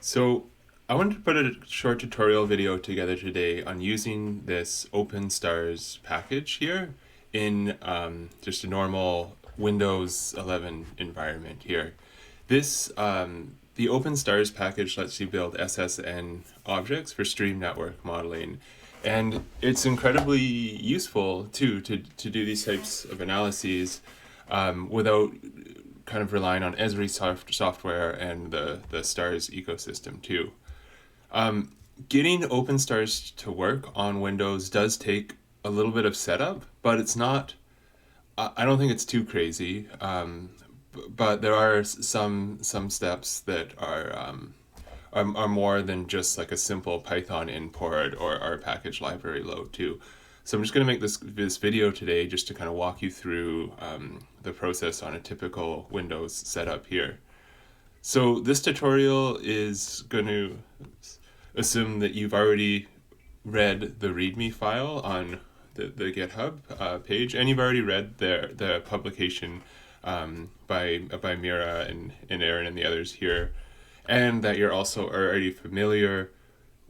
So I wanted to put a short tutorial video together today on using this openSTARs package here in just a normal Windows 11 environment here. The openSTARs package lets you build SSN objects for stream network modeling. And it's incredibly useful too to do these types of analyses without kind of relying on Esri software and the STARS ecosystem too. Getting openSTARs to work on Windows does take a little bit of setup, but it's not, I don't think it's too crazy. But there are some steps that are more than just like a simple Python import or our package library load too. So I'm just going to make this video today just to kind of walk you through the process on a typical Windows setup here. So this tutorial is going to assume that you've already read the README file on the GitHub page, and you've already read the publication by Mira and Aaron and the others here, and that you're also already familiar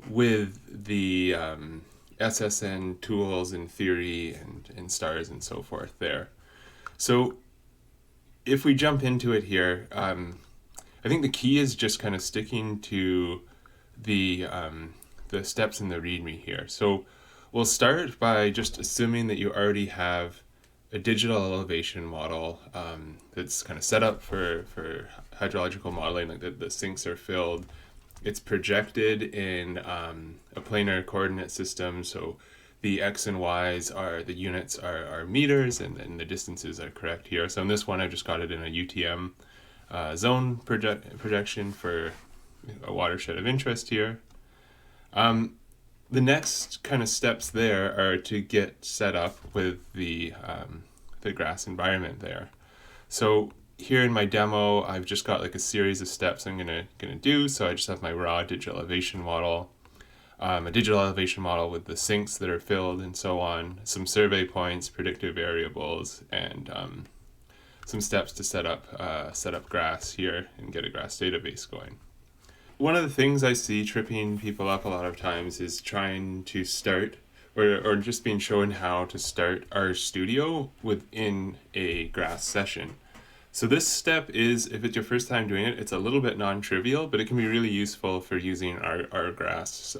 with the SSN tools and theory and stars and so forth there. So if we jump into it here, I think the key is just kind of sticking to the steps in the README here. So we'll start by just assuming that you already have a digital elevation model that's kind of set up for hydrological modeling, like the sinks are filled. It's projected in a planar coordinate system, so the x and y's are, the units are meters, and the distances are correct here. So in this one, I just got it in a UTM zone projection for a watershed of interest here. The next kind of steps there are to get set up with the grass environment there. So here in my demo, I've just got like a series of steps I'm gonna do. So I just have my raw digital elevation model, a digital elevation model with the sinks that are filled and so on, some survey points, predictive variables, and some steps to set up grass here and get a grass database going. One of the things I see tripping people up a lot of times is trying to start or just being shown how to start RStudio within a grass session. So this step is, if it's your first time doing it, it's a little bit non-trivial, but it can be really useful for using our grass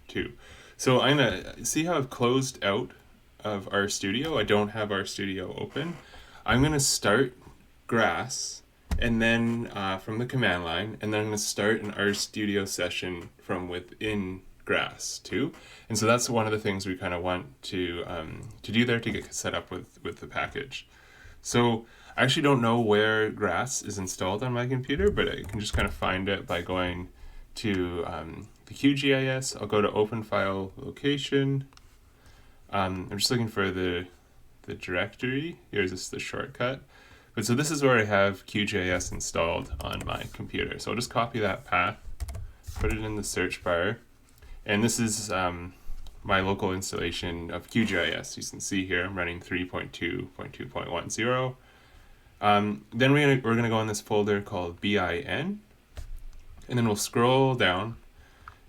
too. So I'm gonna see how I've closed out of RStudio. I don't have RStudio open. I'm gonna start grass and then from the command line, and then I'm gonna start an RStudio session from within grass too. And so that's one of the things we kind of want to do there to get set up with the package. So I actually don't know where grass is installed on my computer, but I can just kind of find it by going to the QGIS. I'll go to open file location. I'm just looking for the directory. Here's just the shortcut. But so this is where I have QGIS installed on my computer. So I'll just copy that path, put it in the search bar. And this is my local installation of QGIS. You can see here I'm running 3.2.2.10. Then we're gonna go in this folder called bin, and then we'll scroll down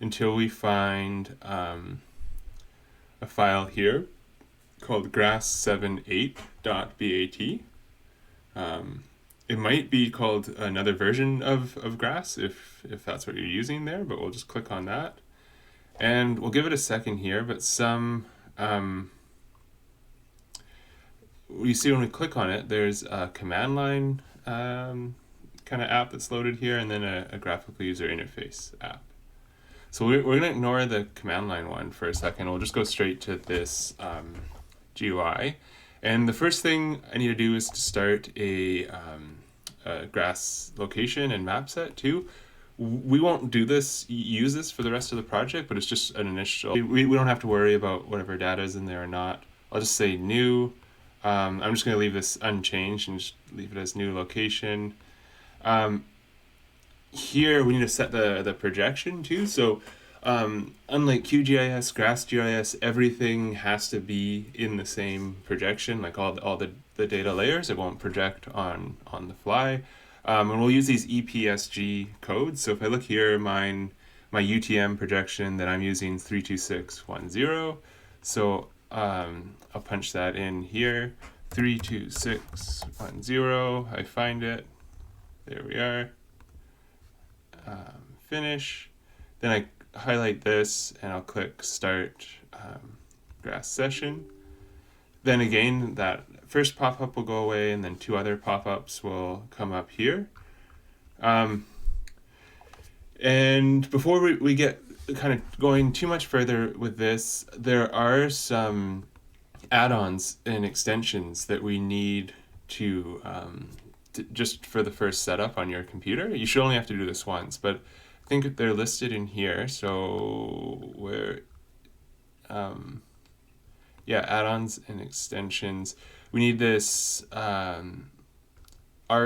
until we find a file here called grass78.bat. It might be called another version of grass if that's what you're using there, but we'll just click on that. And we'll give it a second here, but you see when we click on it, there's a command line kind of app that's loaded here, and then a graphical user interface app. So we're going to ignore the command line one for a second. We'll just go straight to this GUI. And the first thing I need to do is to start a grass location and map set too. We won't use this for the rest of the project, but it's just an initial. We don't have to worry about whatever data is in there or not. I'll just say new. I'm just going to leave this unchanged and just leave it as new location. Here we need to set the projection too. So unlike QGIS, GrassGIS, everything has to be in the same projection, like all the data layers. It won't project on the fly. And we'll use these EPSG codes. So if I look here, my UTM projection that I'm using 32610. So I'll punch that in here, 32610. I find it. There we are. Finish. Then I highlight this and I'll click Start Grass Session. Then again, that first pop-up will go away, and then two other pop-ups will come up here. And before we get kind of going too much further with this, there are some add-ons and extensions that we need to just for the first setup on your computer. You should only have to do this once, but I think they're listed in here. So where, yeah, add-ons and extensions. We need this R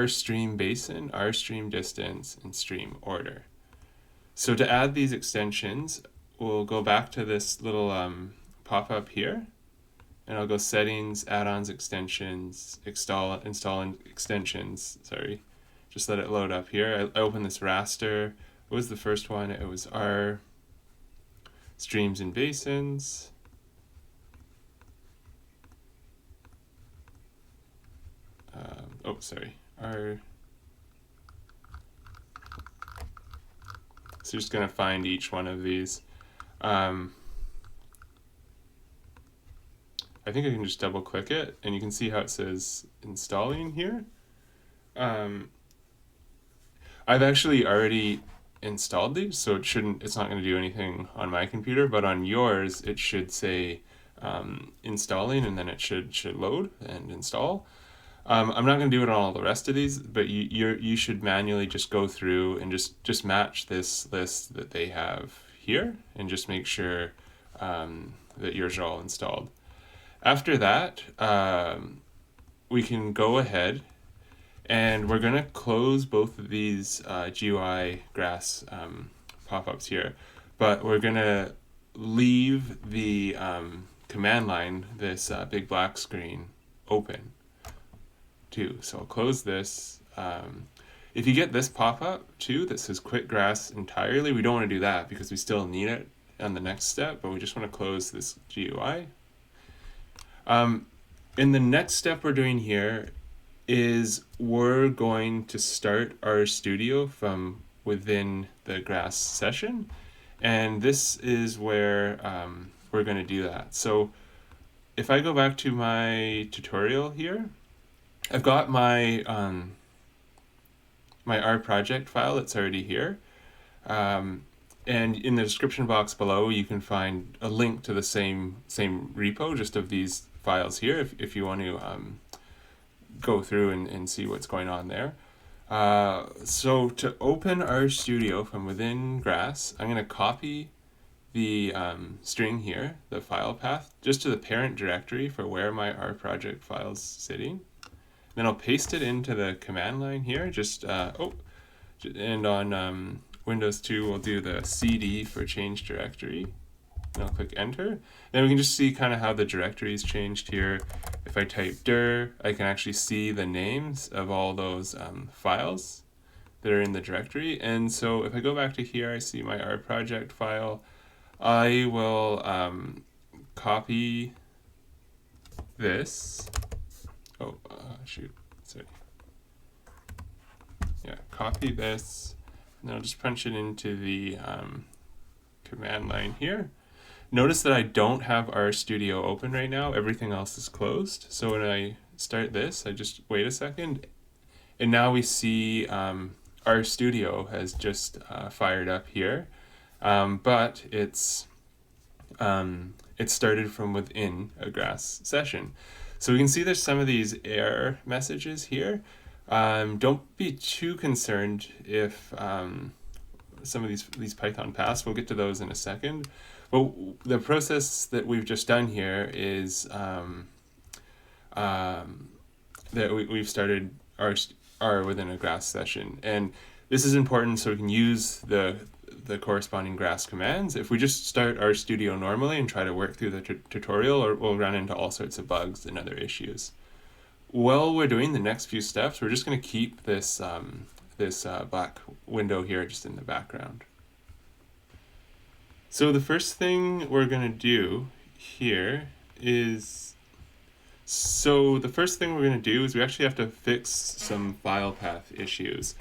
stream basin, R stream distance, and stream order. So to add these extensions, we'll go back to this little pop-up here, and I'll go settings, add-ons, extensions, install extensions, sorry. Just let it load up here. I open this raster. What was the first one? It was R streams and basins. Oh, sorry, R. So just gonna find each one of these. I think I can just double click it and you can see how it says installing here. I've actually already installed these, so it's not gonna do anything on my computer, but on yours it should say installing, and then it should load and install. I'm not going to do it on all the rest of these, but you should manually just go through and just match this list that they have here, and just make sure that yours are all installed. After that, we can go ahead and we're going to close both of these GUI grass pop-ups here, but we're going to leave the command line, this big black screen, open too. So I'll close this. If you get this pop-up too that says quit grass entirely, we don't want to do that because we still need it on the next step, but we just want to close this GUI. In the next step we're doing here is we're going to start our studio from within the grass session, and this is where we're going to do that. So if I go back to my tutorial here, I've got my my R project file that's already here, and in the description box below you can find a link to the same repo, just of these files here, if you want to go through and see what's going on there. So to open our studio from within Grass, I'm going to copy the string here, the file path, just to the parent directory for where my R project file's sitting. Then I'll paste it into the command line here, and on Windows 2 we'll do the CD for change directory, and I'll click enter. Then we can just see kind of how the directory's changed here. If I type dir, I can actually see the names of all those files that are in the directory. And so if I go back to here, I see my R project file. I will copy this. Oh, shoot, sorry. Yeah, copy this, and then I'll just punch it into the command line here. Notice that I don't have RStudio open right now. Everything else is closed. So when I start this, I just wait a second, and now we see RStudio has just fired up here, but it's started from within a Grass session. So we can see there's some of these error messages here. Don't be too concerned if some of these Python pass. We'll get to those in a second. But the process that we've just done here is that we've started R within a Grass session, and this is important so we can use the corresponding Grass commands. If we just start RStudio normally and try to work through the tutorial, we'll run into all sorts of bugs and other issues. while we're doing the next few steps, we're just going to keep this black window here just in the background. So the first thing we're going to do here is, we actually have to fix some file path issues.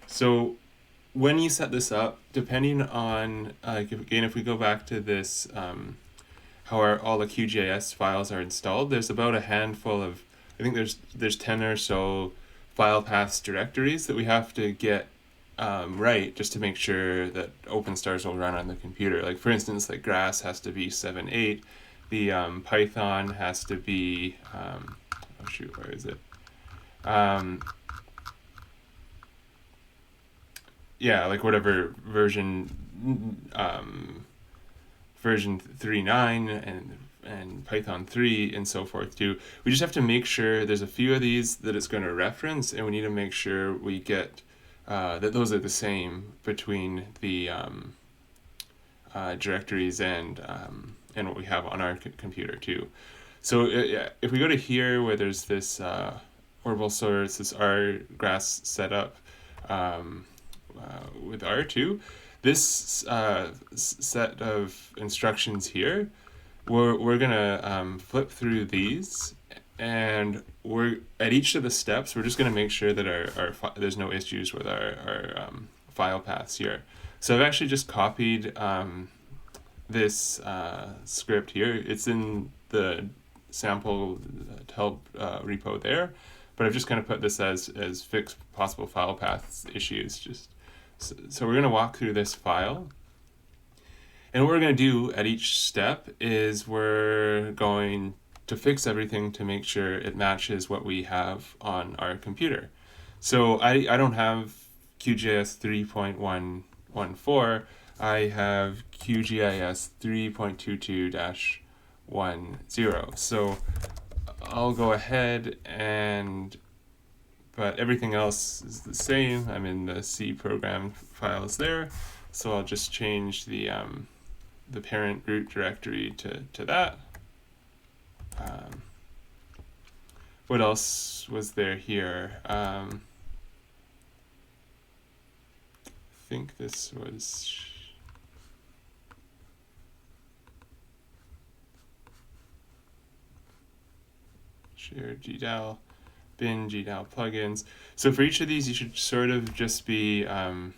So when you set this up, depending on, again, if we go back to this, how all the QGIS files are installed, there's about a handful of, I think there's 10 or so file paths directories that we have to get right, just to make sure that openSTARs will run on the computer. Like for instance, like grass has to be 7.8, the Python has to be, oh shoot, where is it? Yeah, like whatever version 3.9 and Python 3 and so forth too. We just have to make sure there's a few of these that it's going to reference, and we need to make sure we get that those are the same between the directories and what we have on our computer too. So if we go to here where there's this orbital source, this R grass setup with R2, this set of instructions here, we're gonna flip through these, and we're at each of the steps we're just gonna make sure that our there's no issues with our file paths here. So I've actually just copied this script here. It's in the sample help repo there, but I've just kind of put this as fix possible file paths issues. So we're going to walk through this file, and what we're going to do at each step is we're going to fix everything to make sure it matches what we have on our computer. So I don't have QGIS 3.114, I have QGIS 3.22-10. So I'll go ahead but everything else is the same. I'm in the C program files there, so I'll just change the parent root directory to that. What else was there here? I think this was share GDAL, bin GDAL plugins. So for each of these, you should sort of just be kind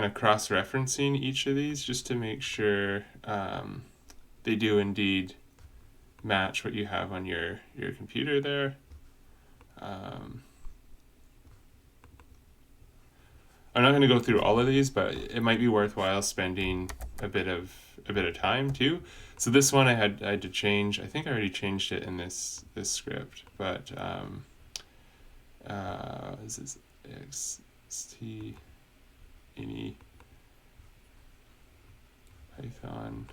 of cross-referencing each of these just to make sure they do indeed match what you have on your computer there. I'm not going to go through all of these, but it might be worthwhile spending a bit of time too. So this one I had to change. I think I already changed it in this script, but this is xt ini Python.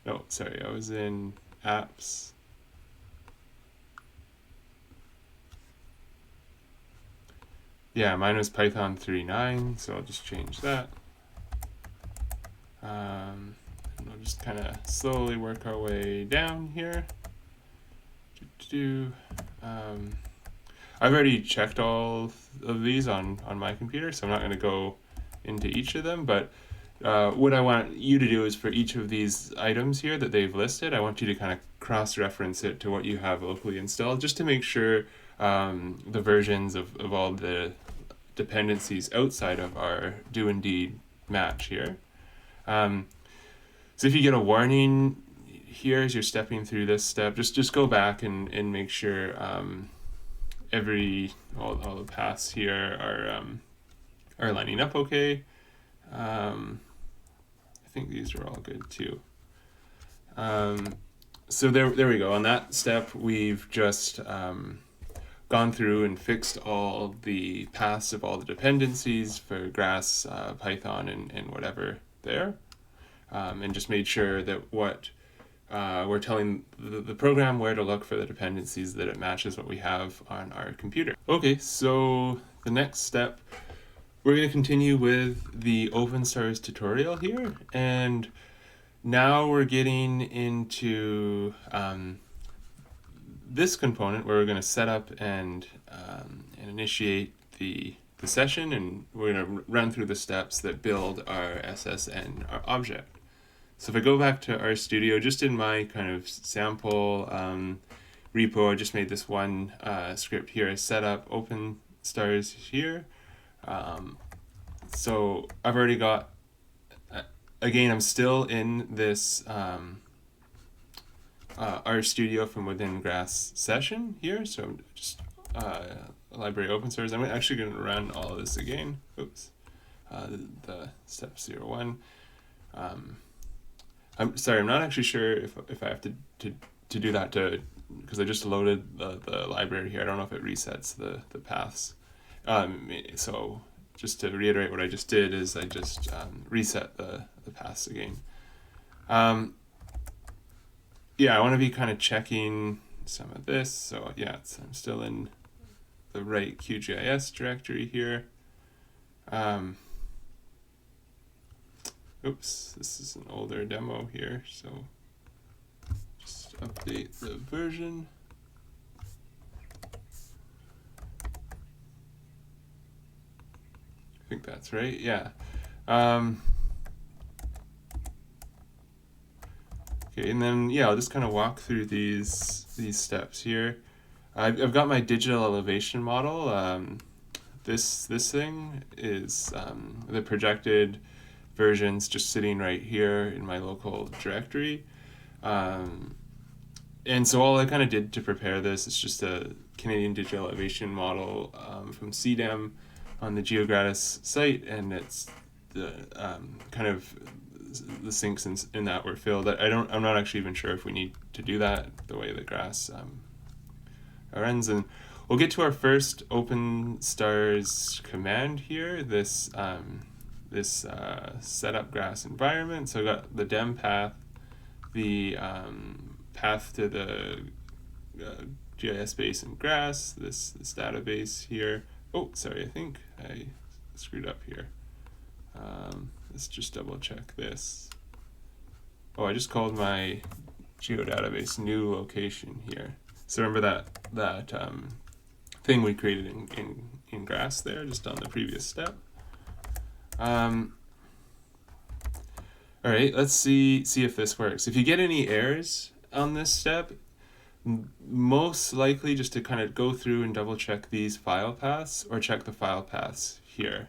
No, sorry, I was in apps. Yeah, mine was Python 3.9, so I'll just change that. And we'll just kind of slowly work our way down here. I've already checked all of these on my computer, so I'm not going to go into each of them, but what I want you to do is for each of these items here that they've listed, I want you to kind of cross-reference it to what you have locally installed, just to make sure the versions of all the dependencies outside of our do indeed match here. So if you get a warning here as you're stepping through this step, just go back and make sure all the paths here are lining up okay. I think these are all good too. So there we go. On that step, we've just gone through and fixed all the paths of all the dependencies for grass, Python, and whatever there, and just made sure that what we're telling the program where to look for the dependencies, that it matches what we have on our computer. Okay, so the next step, we're going to continue with the openSTARs tutorial here, and now we're getting into this component where we're going to set up and initiate the session, and we're going to run through the steps that build our SSN, our object. So if I go back to RStudio, just in my kind of sample repo, I just made this one script here. I set up openSTARs here. So I've already got, again, I'm still in this RStudio from within Grass session here. So I'm just library openSTARs. I'm actually going to run all of this again. Oops. The step 01. I'm sorry, I'm not actually sure if I have to do that because I just loaded the library here. I don't know if it resets the paths. So just to reiterate, what I just did is I just reset the paths again. Yeah, I want to be kind of checking some of this. So yeah, I'm still in the right QGIS directory here. Oops, this is an older demo here, so just update the version. I think that's right, yeah. Okay, and then yeah, I'll just kind of walk through these steps here. I've got my digital elevation model. This thing is the projected versions just sitting right here in my local directory. And so all I kind of did to prepare this is just a Canadian digital elevation model from CDEM on the GeoGratis site, and it's the kind of the sinks in that were filled. I'm not actually even sure if we need to do that the way the Grass runs. And we'll get to our first openSTARs command here. This setup Grass environment. So I got the dem path, the path to the GIS base in Grass, this database here. Oh, sorry, I think I screwed up here. Let's just double check this. Oh, I just called my geodatabase new location here. So remember that thing we created in Grass there, just on the previous step. All right, let's see if this works. If you get any errors on this step, most likely just to kind of go through and double check these file paths or check the file paths here.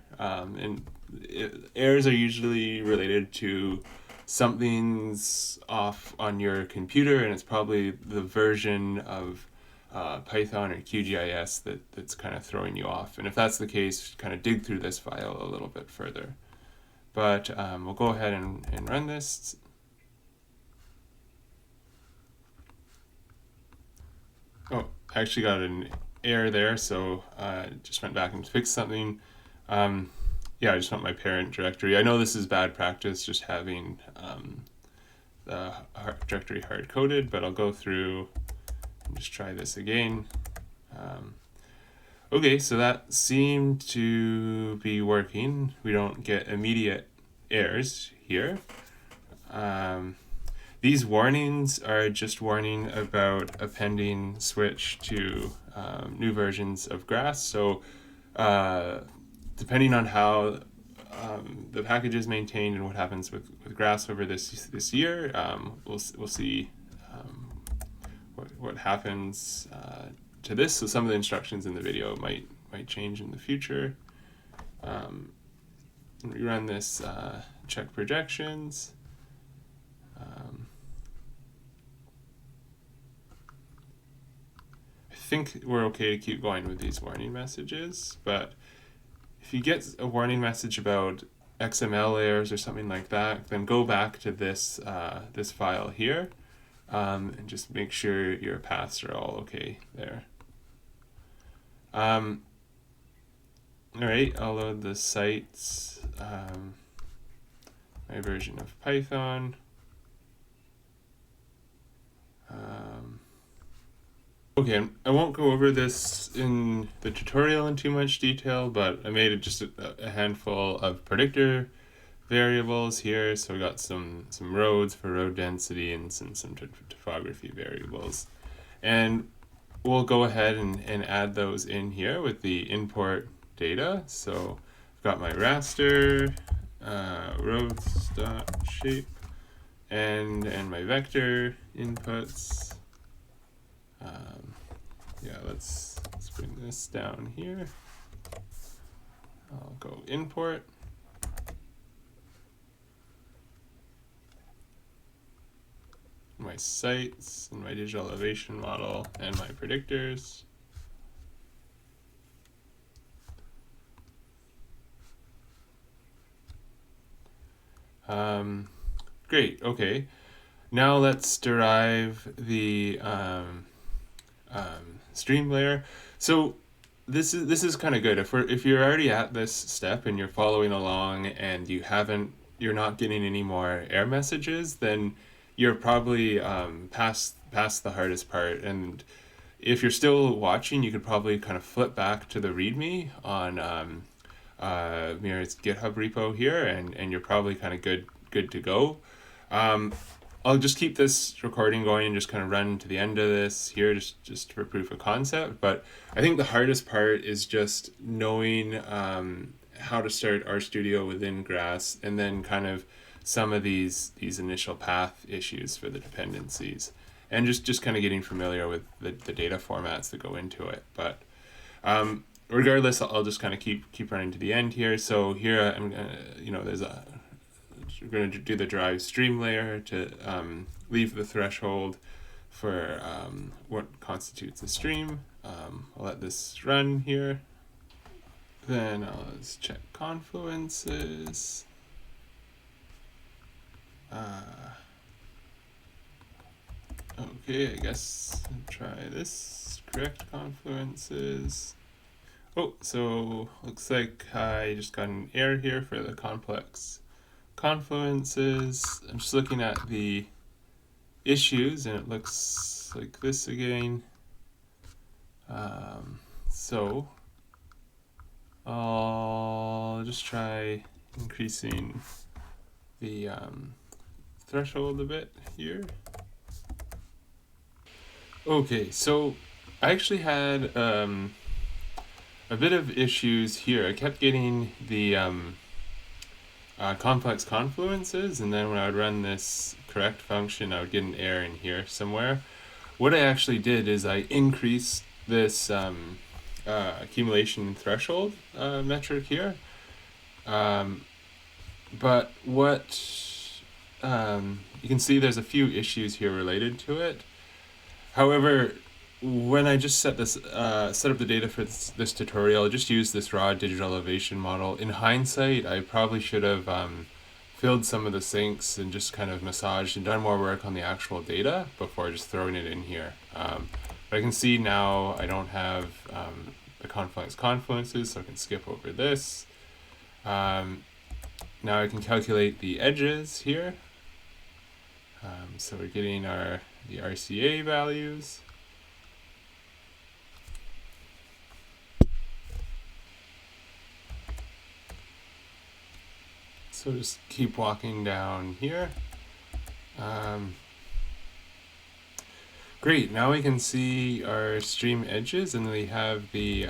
Errors are usually related to something's off on your computer, and it's probably the version of Python or QGIS that's kind of throwing you off. And if that's the case, kind of dig through this file a little bit further. But we'll go ahead and run this. Oh, I actually got an error there, so I just went back and fixed something. Yeah, I just want my parent directory. I know this is bad practice, just having the directory hard-coded, but I'll go through and just try this again. Okay, so that seemed to be working. We don't get immediate errors here. These warnings are just warning about a pending switch to new versions of Grass. So depending on how the package is maintained and what happens with Grass over this year, we'll see what happens to this. So some of the instructions in the video might change in the future. We run this check projections. I think we're okay to keep going with these warning messages, but if you get a warning message about XML layers or something like that, then go back to this this file here and just make sure your paths are all okay there. All right, I'll load the sites, my version of Python. Okay, I won't go over this in the tutorial in too much detail, but I made just a handful of predictor variables here. So we got some roads for road density and some topography variables. And we'll go ahead and add those in here with the import data. So I've got my raster, roads.shape, and my vector inputs. Yeah, let's bring this down here. I'll go import. My sites and my digital elevation model and my predictors. Great, okay. Now let's derive the stream layer. So this is kind of good. If you're already at this step and you're following along and you're not getting any more error messages, then you're probably past the hardest part. And if you're still watching, you could probably kind of flip back to the README on Mira's GitHub repo here, and you're probably kind of good to go. I'll just keep this recording going and just kind of run to the end of this here, just for proof of concept. But I think the hardest part is just knowing how to start RStudio within Grass, and then kind of some of these initial path issues for the dependencies, and just kind of getting familiar with the data formats that go into it. But regardless, I'll just kind of keep running to the end here. So here I'm gonna, we're going to do the drive stream layer to leave the threshold for what constitutes a stream. I'll let this run here. Then let's check confluences. Okay, I guess I'll try this. Correct confluences. Oh, so looks like I just got an error here for the complex confluences. I'm just looking at the issues and it looks like this again. So I'll just try increasing the threshold a bit here. Okay, so I actually had a bit of issues here. I kept getting the complex confluences, and then when I would run this correct function, I would get an error in here somewhere. What I actually did is I increased this accumulation threshold metric here. But what you can see, there's a few issues here related to it. However, when I just set up the data for this tutorial, I just used this raw digital elevation model. In hindsight, I probably should have filled some of the sinks and just kind of massaged and done more work on the actual data before just throwing it in here. But I can see now I don't have the confluences, so I can skip over this. Now I can calculate the edges here. So we're getting the RCA values. So just keep walking down here. Great, now we can see our stream edges, and we have the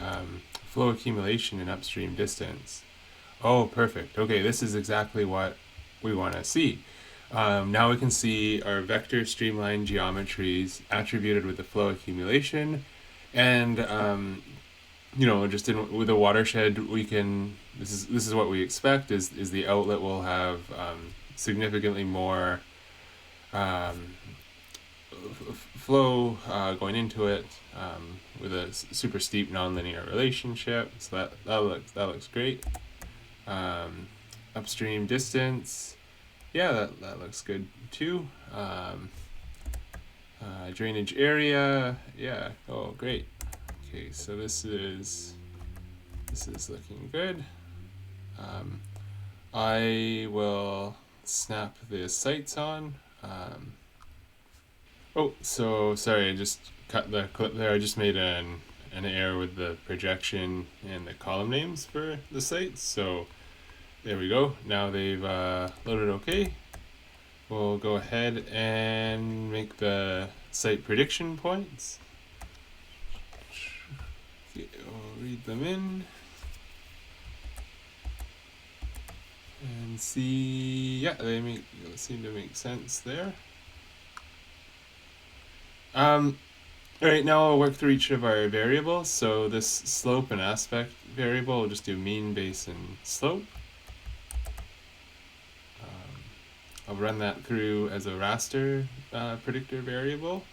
flow accumulation and upstream distance. Oh, perfect. Okay, this is exactly what we want to see. Now we can see our vector streamline geometries attributed with the flow accumulation, and just with a watershed, we can. This is what we expect. Is the outlet will have significantly more flow going into it with a super steep nonlinear relationship. So that looks great. Upstream distance, yeah, that looks good too. Drainage area, yeah. Oh, great. Okay, so this is looking good. I will snap the sights on. Oh, so sorry, I just cut the clip there. I just made an error with the projection and the column names for the sites. So There we go. Now they've loaded okay. We'll go ahead and make the site prediction points. Okay, we'll read them in and see. Yeah, they seem to make sense there. All right, now I'll work through each of our variables. So this slope and aspect variable, we'll just do mean, base, and slope. I'll run that through as a raster predictor variable.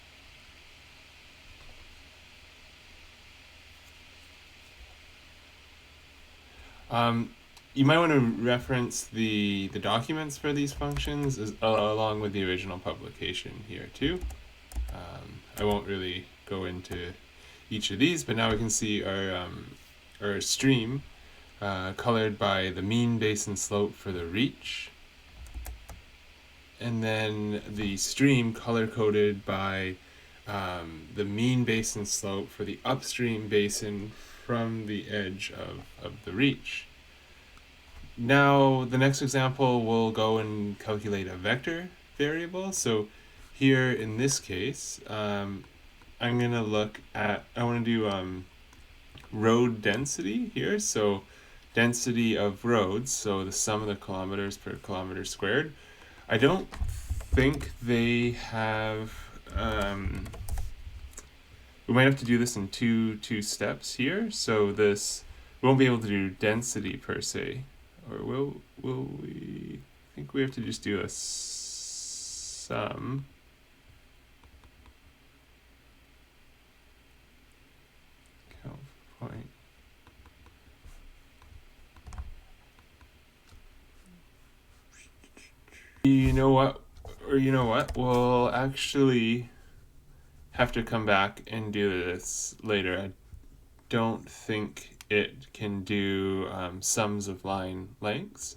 You might want to reference the documents for these functions along with the original publication here too. I won't really go into each of these, but now we can see our stream colored by the mean, base, and slope for the reach, and then the stream color-coded by the mean, base, and slope for the upstream basin from the edge of the reach. Now, the next example, we'll go and calculate a vector variable. So here in this case, I'm going to look at, I want to do road density here. So density of roads, so the sum of the kilometers per kilometer squared. I don't think they have, we might have to do this in two steps here. So this, we won't be able to do density per se. Or will we? I think we have to just do a sum. Count point. You know what? We'll actually have to come back and do this later. I don't think it can do sums of line lengths.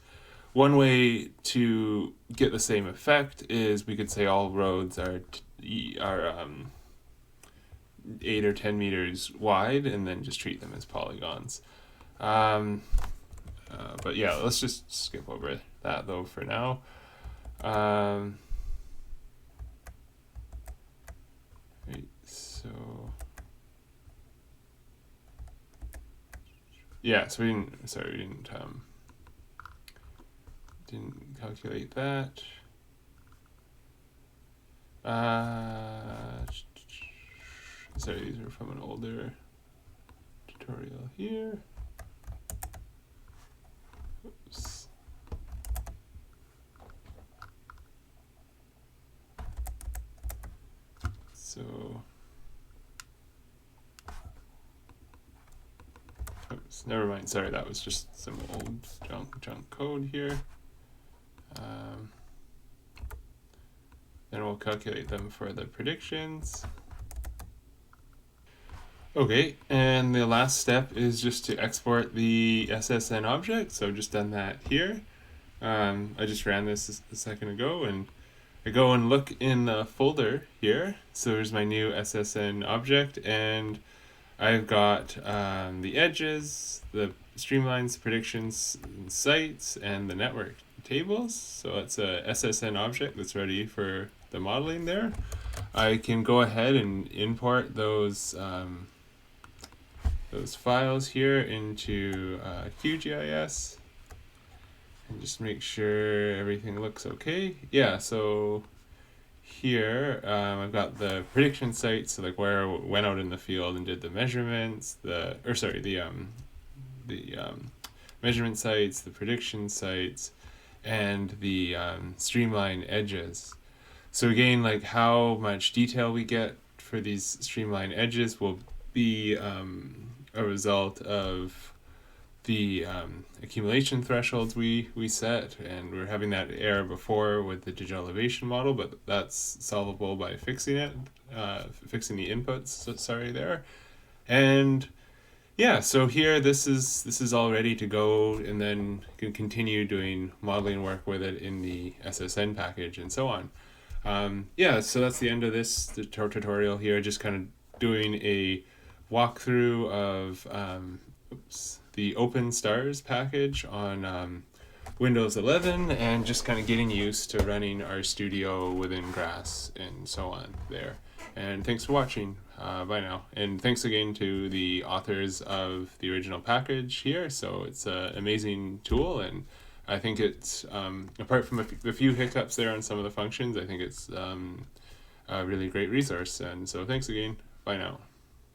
One way to get the same effect is we could say all roads are 8 or 10 meters wide, and then just treat them as polygons. But yeah, let's just skip over that though for now. Right, so yeah, so we didn't calculate that. Sorry, these are from an older tutorial here. Oops. So, oops, never mind. Sorry, that was just some old junk code here. Then we'll calculate them for the predictions. Okay, and the last step is just to export the SSN object. So I've just done that here. I just ran this a second ago, and I go and look in the folder here. So there's my new SSN object, and I've got the edges, the streamlines, predictions, sites, and the network tables. So it's a SSN object that's ready for the modeling there. I can go ahead and import those files here into QGIS and just make sure everything looks okay. Yeah, so here I've got the prediction sites, so like where I went out in the field and did the measurements, the measurement sites, the prediction sites, and the streamline edges. So again, like how much detail we get for these streamline edges will be a result of the accumulation thresholds we set, and we're having that error before with the digital elevation model, but that's solvable by fixing it, fixing the inputs, sorry, there. And yeah, so here this is all ready to go, and then you can continue doing modeling work with it in the SSN package and so on. Yeah, so that's the end of this tutorial here, just kind of doing a walkthrough of the openSTARs package on Windows 11 and just kind of getting used to running our studio within Grass and so on there. And thanks for watching. Bye now. And thanks again to the authors of the original package here. So it's an amazing tool, and I think it's, apart from the few hiccups there on some of the functions, I think it's a really great resource. And so thanks again. Bye now.